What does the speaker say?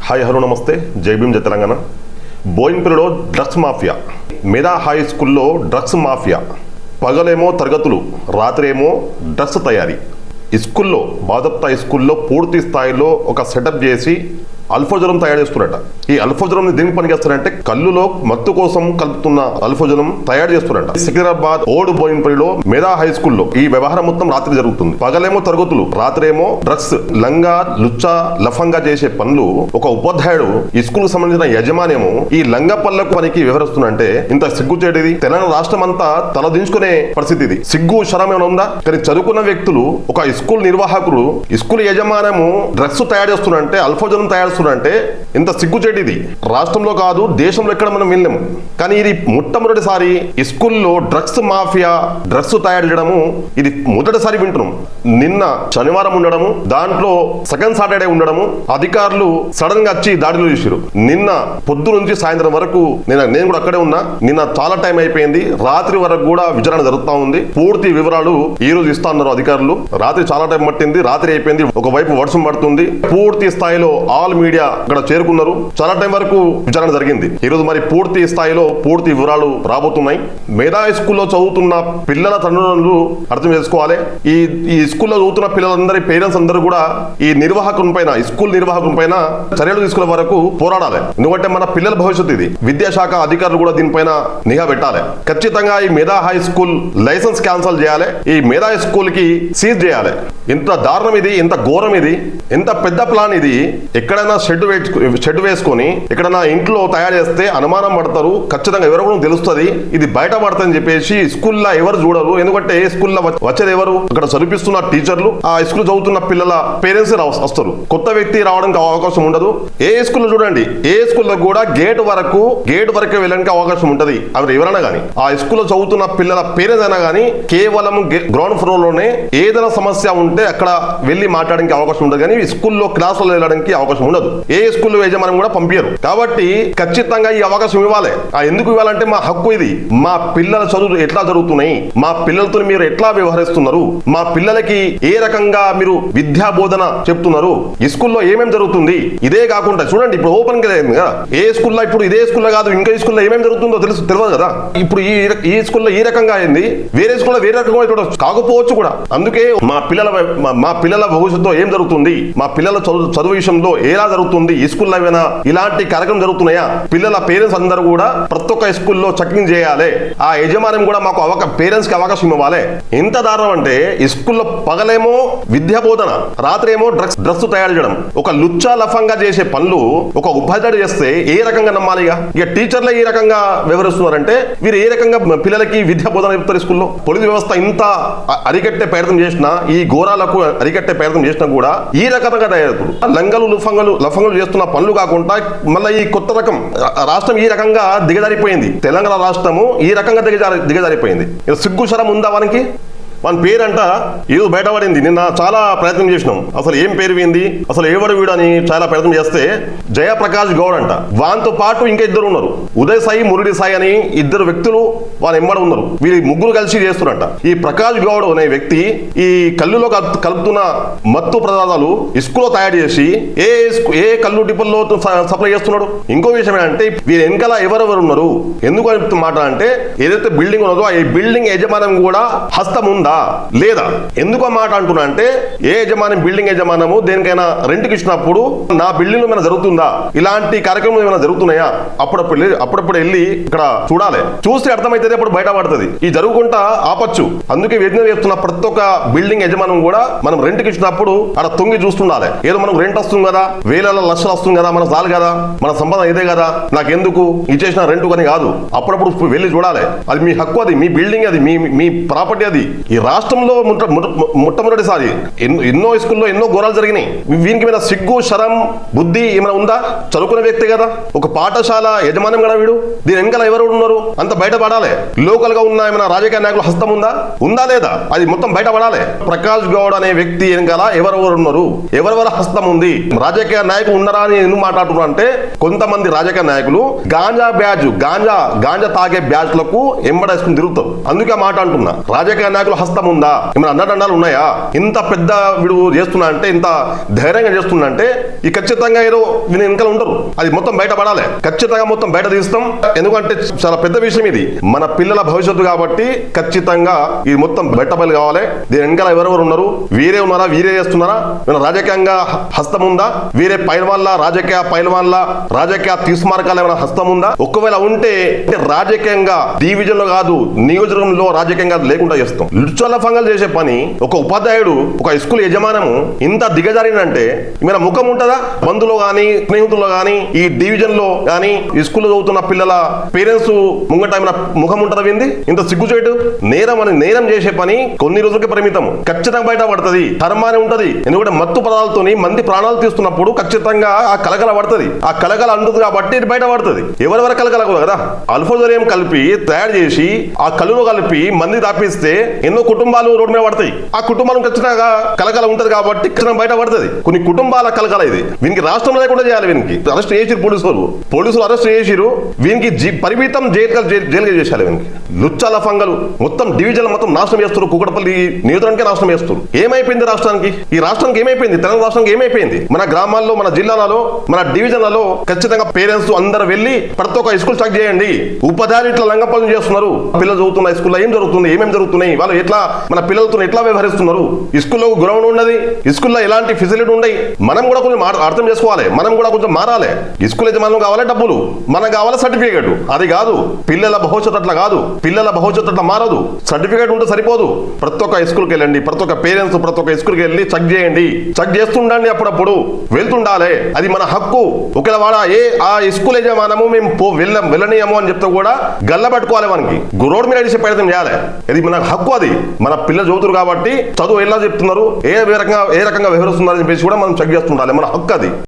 Hi hello నమస్తే జై భీమ్ జై తెలంగాణ. బోయిన్పల్లిలో డ్రగ్స్ మాఫియా, మెదా హై స్కూల్లో డ్రగ్స్ మాఫియా. పగలేమో తరగతులు, రాత్రేమో డ్రగ్స్ తయారీ. ఈ స్కూల్లో బాదప్తా స్కూల్లో పూర్తి స్థాయిలో ఒక సెటప్ చేసి అల్ఫోజనం తయారు చేస్తున్నారట. ఈ అల్ఫోజనం దేనికి పనిచేస్తారంటే కళ్ళులో మత్తు కోసం కలుపుతున్న అల్ఫోజనం తయారు చేస్తున్నారట. సికింద్రాబాద్ ఓల్డ్ బోయిన్పల్లిలో మెదా హై స్కూల్లో ఈ వ్యవహారం మొత్తం రాత్రి జరుగుతుంది. పగలేమో తరగతులు, రాత్రేమో డ్రగ్స్, లంగా లుచ్చా లఫంగా చేసే పనులు. ఒక ఉపాధ్యాయుడు ఈ స్కూల్ కు సంబంధించిన యజమానేమో ఈ లంగా పళ్ళకు పనికి వివరిస్తున్నంటే ఇంత సిగ్గుచేటిది. తెలంగాణ రాష్ట్రం అంతా తలదించుకునే పరిస్థితి ఇది. సిగ్గు శరం ఏమైనా ఉందా? కానీ చదువుకున్న వ్యక్తులు, ఒక స్కూల్ నిర్వాహకులు, ఈ స్కూల్ యజమానము డ్రగ్స్ తయారు చేస్తున్నారంటే, అల్ఫోజనం తయారు అంటే ఇంత సిగ్గుచేటిది రాష్ట్రంలో కాదు దేశంలో ఎక్కడ మనం వెళ్ళాము. కానీ ఇది మొట్టమొదటిసారి ఈ స్కూల్లో డ్రగ్స్ మాఫియా, డ్రగ్స్ తయారు చేయడము ఇది మొదటిసారి వింటున్నాం. నిన్న శనివారం ఉండడము, దాంట్లో సెకండ్ సాటర్డే ఉండడము, అధికారులు సడన్ గా వచ్చి దాడిలో చేశారు. నిన్న పొద్దు నుంచి సాయంత్రం వరకు నేను కూడా అక్కడే ఉన్నా. నిన్న చాలా టైం అయిపోయింది, రాత్రి వరకు కూడా విచారణ జరుగుతూ ఉంది. పూర్తి వివరాలు ఈ రోజు ఇస్తా ఉన్నారు అధికారులు. రాత్రి చాలా టైం పట్టింది, రాత్రి అయిపోయింది. ఒకవైపు వర్షం పడుతుంది. పూర్తి స్థాయిలో ఆల్ మీడియా అక్కడ చేరుకున్నారు. చాలా టైం వరకు విచారణ జరిగింది. ఈ రోజు మరి పూర్తి స్థాయిలో పూర్తి వివరాలు రాబోతున్నాయి. మెదా స్కూల్లో చదువుతున్న పిల్లల తల్లిదండ్రులు అర్థం చేసుకోవాలి. ఈ స్కూల్లో చదువుతున్న పిల్లలందరి పేరెంట్స్ అందరూ కూడా ఈ నిర్వాహకుని పైన, ఈ స్కూల్ నిర్వాహకుని పైన చర్యలు తీసుకునే వరకు పోరాడాలి. ఎందుకంటే మన పిల్లల భవిష్యత్తు ఇది. విద్యాశాఖ అధికారులు కూడా దీనిపైన నిఘా పెట్టాలి. ఖచ్చితంగా ఈ మెదా హై స్కూల్ లైసెన్స్ క్యాన్సల్ చేయాలి. ఈ మెదా స్కూల్ కి సీజ్ చేయాలి. ఎంత దారుణం ఇది, ఎంత ఘోరం ఇది, ఎంత పెద్ద ప్లాన్ ఇది. ఎక్కడైనా షెడ్ వేసుకొని ఎక్కడైనా ఇంట్లో తయారు చేస్తే అనుమానం పడతారు. ఖచ్చితంగా ఎవరు కూడా తెలుస్తుంది, ఇది బయట పడతాయని చెప్పేసి స్కూల్లో ఎవరు చూడరు. ఎందుకంటే స్కూల్లో వచ్చేది ఎవరు? అక్కడ చదివిస్తున్న టీచర్లు, ఆ స్కూల్ చదువుతున్న పిల్లల పేరెంట్స్ వస్తారు. కొత్త వ్యక్తి రావడానికి అవకాశం ఉండదు. ఏ స్కూల్లో చూడండి, ఏ స్కూల్లో కూడా గేట్ వరకు వెళ్ళడానికి అవకాశం ఉంటది. అవి ఎవరైనా కానీ, ఆ స్కూల్లో చదువుతున్న పిల్లల పేరెంట్స్ అయినా కానీ కేవలం గ్రౌండ్ ఫ్లోర్ లోనే ఏదైనా సమస్య ఉంటే అక్కడ వెళ్ళి మాట్లాడడానికి అవకాశం ఉండదు. కానీ స్కూల్లో క్లాసులో వెళ్ళడానికి అవకాశం ఉండదు. ఏ స్కూల్లో యజమానం కూడా పంపించరు. కాబట్టి ఖచ్చితంగా ఈ అవకాశం ఇవ్వాలి. ఎందుకు ఇవ్వాలంటే మా హక్కు ఇది. మా పిల్లల చదువులు ఎట్లా జరుగుతున్నాయి, మా పిల్లలతో మీరు ఎట్లా వ్యవహరిస్తున్నారు, మా పిల్లలకి ఏ రకంగా మీరు విద్యా బోధన చెప్తున్నారు, ఈ స్కూల్లో ఏమేమి జరుగుతుంది. ఇదే కాకుండా చూడండి, ఇప్పుడు ఓపెన్ కదా ఏ స్కూల్లో, ఇప్పుడు ఇదే స్కూల్లో కాదు ఇంకా ఈ స్కూల్లో ఏమేమి జరుగుతుందో తెలియదు కదా. ఇప్పుడు ఈ స్కూల్లో ఈ రకంగా అయింది, వేరే స్కూల్లో వేరే రకంగా కాకపోవచ్చు కూడా. అందుకే మా పిల్లల భవిష్యత్తులో ఏం జరుగుతుంది, మా పిల్లల చదువు విషయంలో ఎలా జరుగుతుంది, ఈ స్కూల్లో ఏమైనా ఇలాంటి కార్యక్రమం జరుగుతున్నాయా, పిల్లల పేరెంట్స్ అందరూ కూడా ప్రతి ఒక్క స్కూల్లో చెకింగ్ చేయాలి. ఆ యజమానం కూడా మాకు పేరెంట్స్ కి అవకాశం ఇవ్వాలి. ఎంత దారుణం అంటే ఈ స్కూల్లో పగలేమో విద్యా బోధన, రాత్రి ఏమో డ్రగ్స్ తయారు చేయడం. ఒక లుచ్చా లఫంగా చేసే పనులు ఒక ఉపాధ్యాయుడు చేస్తే ఏ రకంగా నమ్మాలిగా? ఇక టీచర్లే ఈ రకంగా వివరిస్తున్నారంటే వీరు ఏ రకంగా పిల్లలకి విద్యా బోధన చెప్తారు స్కూల్లో? పోలీసు వ్యవస్థ ఇంత అరికట్టే ప్రయత్నం చేసినా, ఈ ఘోరాలకు అరికట్టే ప్రయత్నం చేసినా కూడా ఈ రకంగా తయారు లంగలు లఫంగలు చేస్తున్న పనులు కాకుండా మళ్ళీ ఈ కొత్త రకం రాష్ట్రం ఈ రకంగా దిగజారిపోయింది. తెలంగాణ రాష్ట్రము ఈ రకంగా దిగజారిపోయింది. సిగ్గు శరం ఉందా వానికి? మన పేరంట ఏదో బయటపడింది. నిన్న చాలా ప్రయత్నం చేసినాం, అసలు ఏం పేరు ఏంది, అసలు ఎవడు వీడు అని చాలా ప్రయత్నం చేస్తే జయప్రకాష్ గౌడ్ అంట. వాంతో పాటు ఇంకా ఇద్దరు ఉన్నారు, ఉదయ్ సాయి, మురళి సాయి అని ఇద్దరు వ్యక్తులు వాళ్ళ ఎంబడి ఉన్నారు. వీళ్ళు ముగ్గురు కలిసి చేస్తున్నారంట. ఈ ప్రకాష్ గౌడ్ అనే వ్యక్తి ఈ కళ్ళులో కలుపుతున్న మత్తు పదార్థాలు ఇసుకలో తయారు చేసి ఏ కళ్ళు డిపోల్లో సప్లై చేస్తున్నాడు. ఇంకో విషయం ఏంటంటే వీరు వెనకాల ఎవరెవరు ఉన్నారు, ఎందుకు అని మాట అంటే ఏదైతే బిల్డింగ్ ఉన్నదో ఆ బిల్డింగ్ యజమానం కూడా హస్తం ఉందా లేదా? ఎందుకు మాట అంటున్నా అంటే ఏ యజమానం, బిల్డింగ్ యజమానము దేనికైనా రెంట్కి ఇచ్చినప్పుడు నా బిల్డింగ్ లో ఏమైనా జరుగుతుందా, ఇలాంటి కార్యక్రమం ఏమైనా జరుగుతున్నాయా అప్పుడప్పుడు వెళ్ళి ఇక్కడ చూడాలి. చూస్తే అర్థమైతే అప్పుడు బయట పడుతుంది. ఈ జరుగుకుంటా ఆపచ్చు. అందుకే విజ్ఞప్తి చేస్తున్న ప్రతి ఒక్క బిల్డింగ్ యజమానం కూడా మనం రెంట్కి ఇచ్చినప్పుడు అక్కడ తొంగి చూస్తుండాలి. ఏదో మనం రెంట్ వస్తుంది కదా, వేల లక్షలు వస్తుంది కదా, మన చాలు కదా, మన సంపాదన ఇదే కదా, నాకెందుకు ఇచ్చేసిన రెంట్ అని కాదు. అప్పుడప్పుడు వెళ్ళి చూడాలి. అది మీ హక్కు, అది మీ బిల్డింగ్, అది మీ ప్రాపర్టీ. అది ఈ రాష్ట్రంలో మొట్టమొదటిసారి ఎన్నో స్కూల్లో ఎన్నో ఘోరాలు జరిగినాయి. వీనికి మీద సిగ్గు శరం బుద్ధి ఏమైనా ఉందా? చదువుకునే వ్యక్తి కదా, ఒక పాఠశాల యజమానం కదా వీడు. దీని వెనకాల ఎవరు ఉన్నారు అంత బయటపడాలి. లోకల్ గా ఉన్న ఏమైనా రాజకీయ నాయకుల హస్తం ఉందా లేదా, అది మొత్తం బయటపడాలి. ప్రకాష్ గౌడ్ అనే వ్యక్తి వెనకాల ఎవరెవరు ఉన్నారు, ఎవరెవరి హస్తం ఉంది, రాజకీయ నాయకులు ఉన్నారా అని ఎందుకు మాట్లాడుతున్నా అంటే కొంతమంది రాజకీయ నాయకులు గాంజా తాగే బ్యాచ్లకు ఎంబడేసుకుని తిరుగుతారు. అందుకే మాట అంటున్నా, రాజకీయ నాయకులు హస్తం ఉందా, ఏమైనా అన్నదండాలు ఉన్నాయా? ఇంత పెద్ద వీడు చేస్తున్నా అంటే, ఇంత ధైర్యంగా చేస్తున్నా అంటే ఈ ఖచ్చితంగా ఏదో వీని వెనకాల ఉండరు. అది మొత్తం బయట పడాలి, ఖచ్చితంగా మొత్తం బయట తీస్తాం. ఎందుకంటే చాలా పెద్ద విషయం ఇది, మన పిల్లల భవిష్యత్తు కాబట్టి ఖచ్చితంగా ఇది మొత్తం బయటపల్లి కావాలి. దీని వెనకాల ఎవరెవరు ఉన్నారు, వీరే ఉన్నారా, వీరే చేస్తున్నారా, రాజకీయంగా హస్తం ఉందా, వీరే పైల్వాన్ల రాజకీయ తీసుమార్గాలు ఏమైనా హస్తం ఉందా? ఒకవేళ ఉంటే రాజకీయంగా డివిజన్ లో కాదు, నియోజకవర్గంలో రాజకీయంగా లేకుండా చేస్తాం. లుచ్చల ఫంగల్ చేసే పని ఒక ఉపాధ్యాయుడు, ఒక స్కూల్ యజమానము ఇంత దిగజారినంటే ఏమైనా ముఖం ఉంటుందా? బంధువులో గానీ, స్నేహితుల్లో గానీ, ఈ డివిజన్ లో గానీ, ఈ స్కూల్లో చదువుతున్న పిల్లల పేరెంట్స్ ముంగట ఏమైనా ముఖం ఉంటుందా? వింది ఇంత సిగ్గుచేటు నేరం చేసే పని కొన్ని రోజులకి పరిమితము, ఖచ్చితంగా బయట పడుతుంది. ధర్మాన్ని ఉంటది. ఎందుకంటే మత్తు పదాలతోని మంది ప్రాణాలు తీస్తున్నప్పుడు ఖచ్చితంగా ఆ కలకల పడుతుంది. ఆ కలకల అంటుంది కాబట్టి ఇది బయట పడుతుంది. ఎవరెవరి కలకల కదా, అల్ఫోజోరియం కలిపి తయారు చేసి ఆ కలులో కలిపి మంది దాపిస్తే ఎన్నో కుటుంబాలు రోడ్డు మీద పడతాయి. ఆ కుటుంబాలు ఖచ్చితంగా కలకల ఉంటది కాబట్టి ఖచ్చితంగా బయట పడుతుంది. కొన్ని కుటుంబాల కలకల ఇది. వీనికి రాష్ట్రం లేకుండా చేయాలి. వీనికి అరెస్ట్ చేసిరు పోలీసులు అరెస్ట్ చేసిరు. వీనికి పరిమితం జైలుగా చేశారు. వీనికి లుచ్చాల ఫంగలు మొత్తం డివిజన్ మొత్తం నాశనం చేస్తారు. కుకటపల్లి నియోజకవర్గానికి నాశనం చేస్తారు. ఏమైపోయింది రాష్ట్రానికి? ఈ రాష్ట్రానికి ఏమైపోయింది? తెలంగాణ రాష్ట్రానికి ఏమైపోయింది? మన గ్రామాల్లో, మన జిల్లాలలో, మన డివిజన్లలో ఖచ్చితంగా పేరెంట్స్ అందరూ వెళ్ళి ప్రతి ఒక్క స్కూల్ చెక్ చేయండి. ఉపాధ్యాయులు ఇట్లా లంగపనులు చేస్తున్నారు. పిల్లలు చదువుతున్న స్కూల్లో ఏం జరుగుతుంది, ఏమేమి జరుగుతున్నాయి, వాళ్ళు ఎట్లా మన పిల్లలతో ఎట్లా వ్యవహరిస్తున్నారు, ఈ స్కూల్లో గ్రౌండ్ ఉన్నది, ఈ స్కూల్లో ఎలాంటి ఫెసిలిటీ ఉన్నాయి, మనం కూడా కొంచెం అర్థం చేసుకోవాలి. మనం కూడా కొంచెం మారాలి. ఈ స్కూల్ యజమానులు కావాలి డబ్బులు, మనకు కావాలి సర్టిఫికేట్. అది కాదు పిల్లల భవిష్యత్తు, అట్లా కాదు. పిల్లల భవిష్యత్తు అట్లా మారదు. సర్టిఫికేట్ ఉంటే సరిపోదు. ప్రతి ఒక్క స్కూల్కి వెళ్ళండి, ప్రతి ఒక్క పేరెంట్స్ ప్రతి ఒక్క స్కూల్కి వెళ్ళి చెక్ చేయండి. చెక్ చేస్తుండండి, అప్పుడప్పుడు వెళ్తుండాలి. అది మన హక్కు. ఒకవేళ వాడ ఆ స్కూల్ యజమానము మేము వెళ్ళనీయము అని చెప్తే కూడా గల్ల పట్టుకోవాలి. మనకి రోడ్ మీద అడిసే ప్రయత్నం చేయాలి. ఇది మన హక్కు. అది మన పిల్లలు చదువుతారు కాబట్టి చదువు ఎలా చెప్తున్నారు, ఏ రకంగా వ్యవహరిస్తున్నారు అని చెప్పేసి కూడా మనం చెక్ చేస్తుండాలి. మన హక్కు అది.